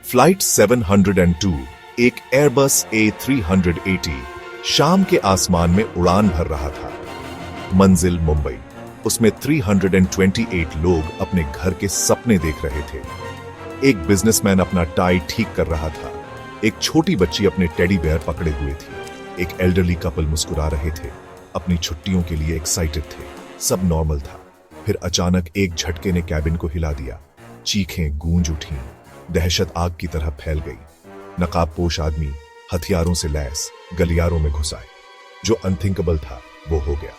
Flight 702 एक Airbus A380 शाम के आसमान में उड़ान भर रहा था। मंजिल मुंबई। उसमें 328 लोग अपने घर के सपने देख रहे थे। एक बिजनेसमैन अपना टाई ठीक कर रहा था। एक छोटी बच्ची अपने टेडी बेयर पकड़े हुए थी। एक एल्डरली कपल मुस्कुरा रहे थे, अपनी छुट्टियों के लिए एक्साइटेड थे। सब नॉर्मल था। फिर अचानक एक झटके ने कैबिन को हिला दिया। चीखें गूंज उठी। दहशत आग की तरह फैल गई। नकाबपोश आदमी हथियारों से लैस गलियारों में घुस आए। जो अनथिंकेबल था वो हो गया।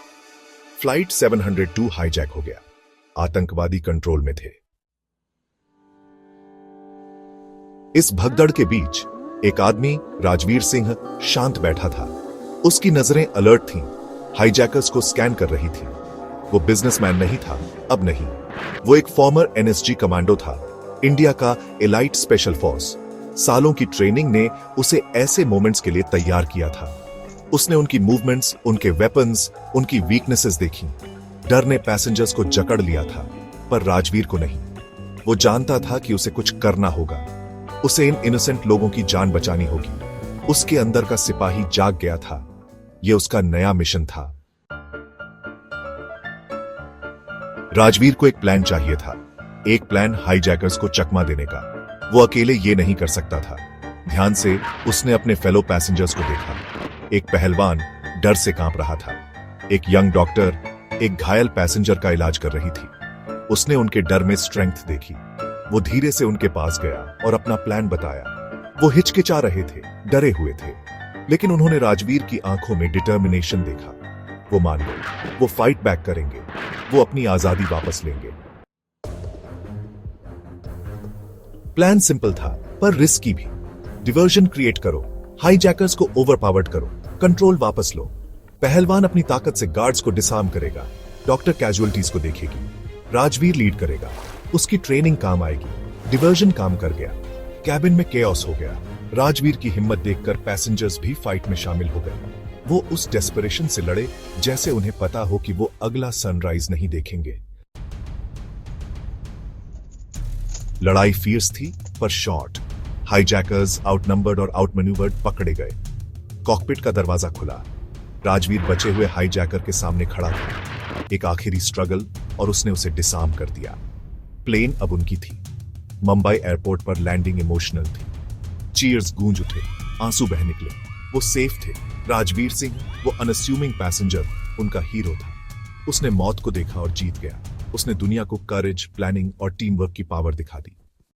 फ्लाइट 702 हाईजैक हो गया। आतंकवादी कंट्रोल में थे। इस भगदड़ के बीच एक आदमी राजवीर सिंह शांत बैठा था। उसकी नजरें अलर्ट थीं, हाईजैकर्स को स्कैन कर रही थी। वो बिजनेसमैन नहीं था, अब नहीं। वो एक फॉर्मर NSG कमांडो था, इंडिया का एलाइट स्पेशल फोर्स। सालों की ट्रेनिंग ने उसे ऐसे मोमेंट्स के लिए तैयार किया था। उसने उनकी मूवमेंट्स, उनके वेपन्स, उनकी वीकनेसेस देखी। डर ने पैसेंजर्स को जकड़ लिया था, पर राजवीर को नहीं। वो जानता था कि उसे कुछ करना होगा। उसे इन इनोसेंट लोगों की जान बचानी होगी। उसके अंदर का सिपाही जाग गया था। यह उसका नया मिशन था। राजवीर को एक प्लान चाहिए था। एक प्लान हाईजैकर्स को चकमा देने का। वो अकेले ये नहीं कर सकता था। ध्यान से उसने अपने फेलो पैसेंजर्स को देखा। एक पहलवान डर से कांप रहा था। एक यंग डॉक्टर एक घायल पैसेंजर का इलाज कर रही थी। उसने उनके डर में स्ट्रेंथ देखी। वो धीरे से उनके पास गया और अपना प्लान बताया। वो हिचकिचा रहे थे, डरे हुए थे, लेकिन उन्होंने राजवीर की आंखों में डिटर्मिनेशन देखा। वो मान गए। वो फाइट बैक करेंगे। वो अपनी आजादी वापस लेंगे। प्लान सिंपल था, पर रिस्की भी। डिवर्जन क्रिएट करो, हाईजैकर्स को ओवरपावर्ड करो, कंट्रोल वापस लो। पहलवान अपनी ताकत से गार्ड्स को डिसआर्म करेगा। डॉक्टर कैजुअलिटीज को देखेगी। राजवीर लीड करेगा। उसकी ट्रेनिंग काम आएगी। डिवर्जन काम कर गया। कैबिन में केओस हो गया। राजवीर की हिम्मत देखकर पैसेंजर्स भी फाइट में शामिल हो गए। वो उस डेस्परेशन से लड़े जैसे उन्हें पता हो कि वो अगला सनराइज नहीं देखेंगे। लड़ाई फियर्स थी, पर शॉर्ट। हाईजैकर्स आउटनंबर्ड और आउटमैन्यूवर्ड पकड़े गए। कॉकपिट का दरवाजा खुला। राजवीर बचे हुए हाईजैकर के सामने खड़ा था। एक आखिरी स्ट्रगल और उसने उसे डिसआर्म कर दिया। प्लेन अब उनकी थी। मुंबई एयरपोर्ट पर लैंडिंग इमोशनल थी। चीयर्स गूंज उठे, आंसू बह निकले। वो सेफ थे। राजवीर सिंह, वो अनअस्यूमिंग पैसेंजर, उनका हीरो था। उसने मौत को देखा और जीत गया। उसने दुनिया को करेज, प्लानिंग और टीम वर्क की पावर दिखा दी।